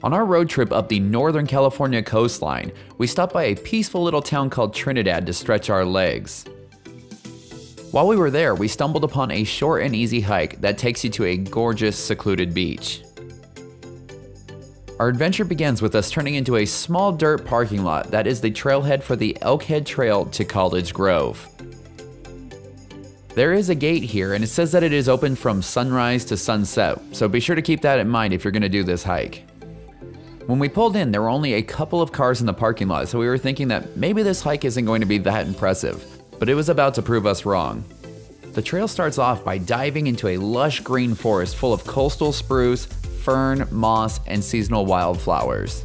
On our road trip up the Northern California coastline, we stopped by a peaceful little town called Trinidad to stretch our legs. While we were there, we stumbled upon a short and easy hike that takes you to a gorgeous, secluded beach. Our adventure begins with us turning into a small dirt parking lot that is the trailhead for the Elk Head Trail to College Cove. There is a gate here, and it says that it is open from sunrise to sunset, so be sure to keep that in mind if you're going to do this hike. When we pulled in, there were only a couple of cars in the parking lot, so we were thinking that maybe this hike isn't going to be that impressive, but it was about to prove us wrong. The trail starts off by diving into a lush green forest full of coastal spruce, fern, moss, and seasonal wildflowers.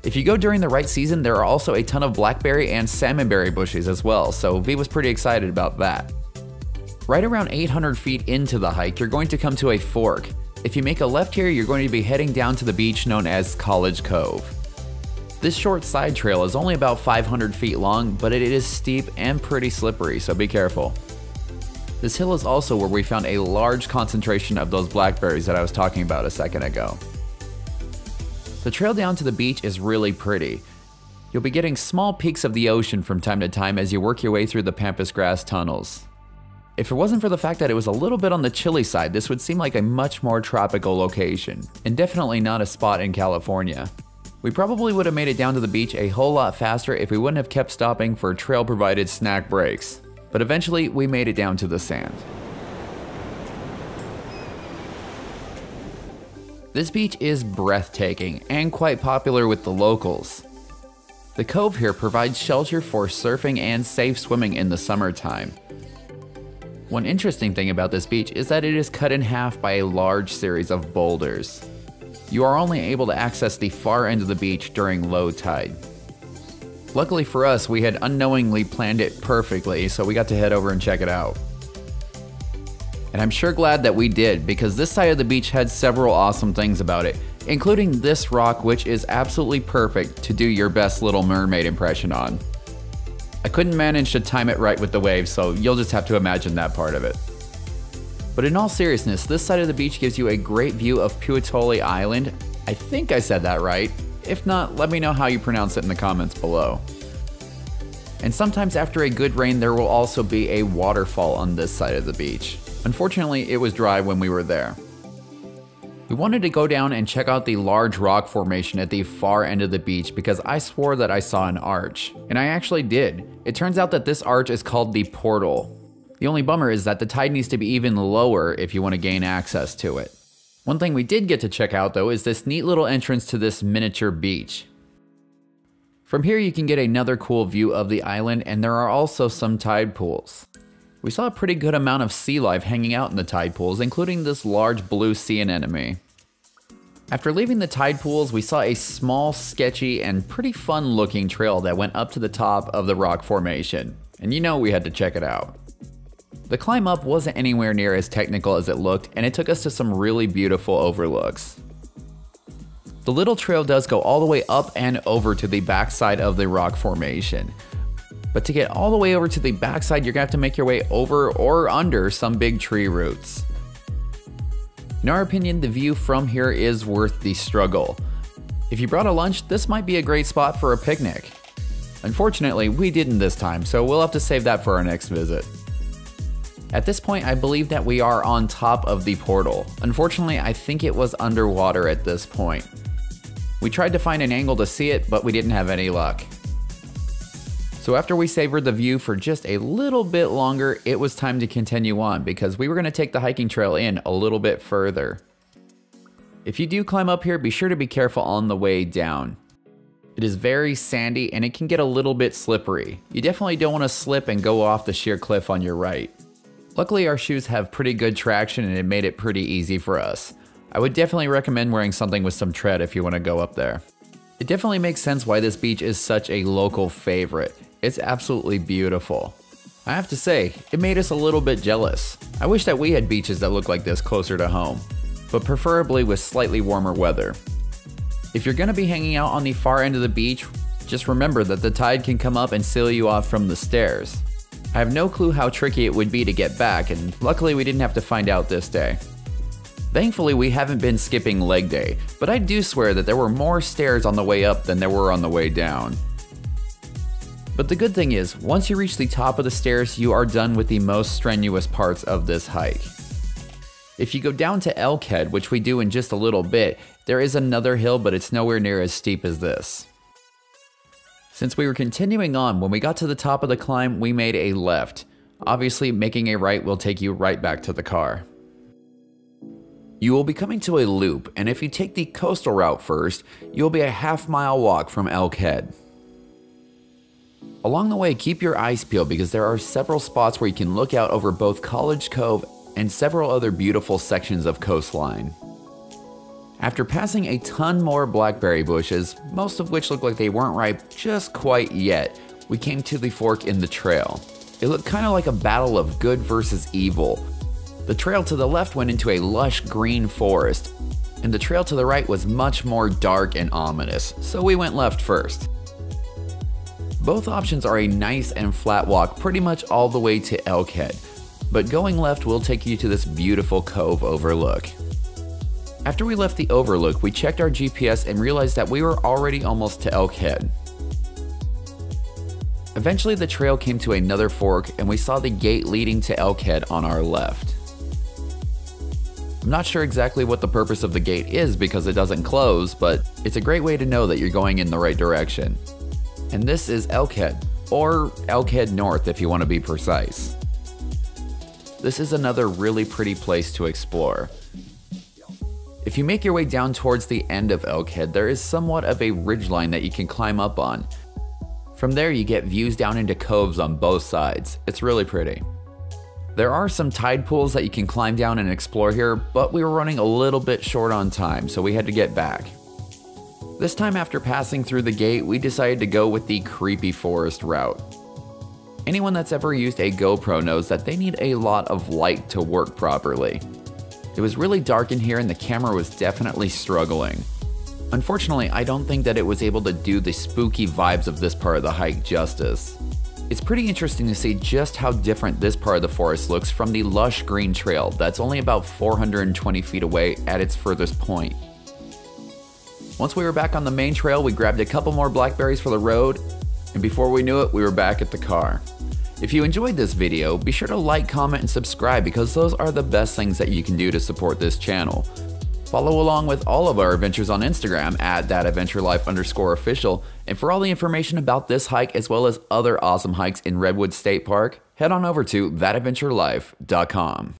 If you go during the right season, there are also a ton of blackberry and salmonberry bushes as well, so V was pretty excited about that. Right around 800 feet into the hike, you're going to come to a fork. If you make a left here, you're going to be heading down to the beach known as College Cove. This short side trail is only about 500 feet long, but it is steep and pretty slippery, so be careful. This hill is also where we found a large concentration of those blackberries that I was talking about a second ago. The trail down to the beach is really pretty. You'll be getting small peeks of the ocean from time to time as you work your way through the pampas grass tunnels. If it wasn't for the fact that it was a little bit on the chilly side, this would seem like a much more tropical location, and definitely not a spot in California. We probably would have made it down to the beach a whole lot faster if we wouldn't have kept stopping for trail-provided snack breaks. But eventually, we made it down to the sand. This beach is breathtaking and quite popular with the locals. The cove here provides shelter for surfing and safe swimming in the summertime. One interesting thing about this beach is that it is cut in half by a large series of boulders. You are only able to access the far end of the beach during low tide. Luckily for us, we had unknowingly planned it perfectly, so we got to head over and check it out. And I'm sure glad that we did, because this side of the beach had several awesome things about it, including this rock, which is absolutely perfect to do your best Little Mermaid impression on. I couldn't manage to time it right with the waves, so you'll just have to imagine that part of it. But in all seriousness, this side of the beach gives you a great view of 𝐊𝐇𝐈𝐒 Island. I think I said that right. If not, let me know how you pronounce it in the comments below. And sometimes after a good rain, there will also be a waterfall on this side of the beach. Unfortunately, it was dry when we were there. We wanted to go down and check out the large rock formation at the far end of the beach because I swore that I saw an arch. And I actually did. It turns out that this arch is called the portal. The only bummer is that the tide needs to be even lower if you want to gain access to it. One thing we did get to check out though is this neat little entrance to this miniature beach. From here you can get another cool view of the island, and there are also some tide pools. We saw a pretty good amount of sea life hanging out in the tide pools, including this large blue sea anemone. After leaving the tide pools, we saw a small, sketchy, and pretty fun looking trail that went up to the top of the rock formation, and you know we had to check it out. The climb up wasn't anywhere near as technical as it looked, and it took us to some really beautiful overlooks. The little trail does go all the way up and over to the backside of the rock formation. But to get all the way over to the backside, you're gonna have to make your way over or under some big tree roots. In our opinion, the view from here is worth the struggle. If you brought a lunch, this might be a great spot for a picnic. Unfortunately, we didn't this time, so we'll have to save that for our next visit. At this point, I believe that we are on top of the portal. Unfortunately, I think it was underwater at this point. We tried to find an angle to see it, but we didn't have any luck. So after we savored the view for just a little bit longer, it was time to continue on because we were going to take the hiking trail in a little bit further. If you do climb up here, be sure to be careful on the way down. It is very sandy and it can get a little bit slippery. You definitely don't want to slip and go off the sheer cliff on your right. Luckily, our shoes have pretty good traction and it made it pretty easy for us. I would definitely recommend wearing something with some tread if you want to go up there. It definitely makes sense why this beach is such a local favorite. It's absolutely beautiful. I have to say, it made us a little bit jealous. I wish that we had beaches that look like this closer to home, but preferably with slightly warmer weather. If you're gonna be hanging out on the far end of the beach, just remember that the tide can come up and seal you off from the stairs. I have no clue how tricky it would be to get back, and luckily we didn't have to find out this day. Thankfully, we haven't been skipping leg day, but I do swear that there were more stairs on the way up than there were on the way down. But the good thing is, once you reach the top of the stairs, you are done with the most strenuous parts of this hike. If you go down to Elkhead, which we do in just a little bit, there is another hill, but it's nowhere near as steep as this. Since we were continuing on, when we got to the top of the climb, we made a left. Obviously, making a right will take you right back to the car. You will be coming to a loop, and if you take the coastal route first, you'll be a half-mile walk from Elkhead. Along the way, keep your eyes peeled because there are several spots where you can look out over both College Cove and several other beautiful sections of coastline. After passing a ton more blackberry bushes, most of which looked like they weren't ripe just quite yet, we came to the fork in the trail. It looked kind of like a battle of good versus evil. The trail to the left went into a lush green forest, and the trail to the right was much more dark and ominous, so we went left first. Both options are a nice and flat walk pretty much all the way to Elkhead, but going left will take you to this beautiful Cove Overlook. After we left the overlook, we checked our GPS and realized that we were already almost to Elkhead. Eventually the trail came to another fork and we saw the gate leading to Elkhead on our left. I'm not sure exactly what the purpose of the gate is because it doesn't close, but it's a great way to know that you're going in the right direction. And this is Elkhead, or Elkhead North if you want to be precise. This is another really pretty place to explore. If you make your way down towards the end of Elkhead, there is somewhat of a ridgeline that you can climb up on. From there you get views down into coves on both sides. It's really pretty. There are some tide pools that you can climb down and explore here, but we were running a little bit short on time, so we had to get back. This time after passing through the gate, we decided to go with the creepy forest route. Anyone that's ever used a GoPro knows that they need a lot of light to work properly. It was really dark in here and the camera was definitely struggling. Unfortunately, I don't think that it was able to do the spooky vibes of this part of the hike justice. It's pretty interesting to see just how different this part of the forest looks from the lush green trail that's only about 420 feet away at its furthest point. Once we were back on the main trail, we grabbed a couple more blackberries for the road, and before we knew it, we were back at the car. If you enjoyed this video, be sure to like, comment, and subscribe because those are the best things that you can do to support this channel. Follow along with all of our adventures on Instagram at @thatadventurelife_official, and for all the information about this hike as well as other awesome hikes in Redwood State Park, head on over to thatadventurelife.com.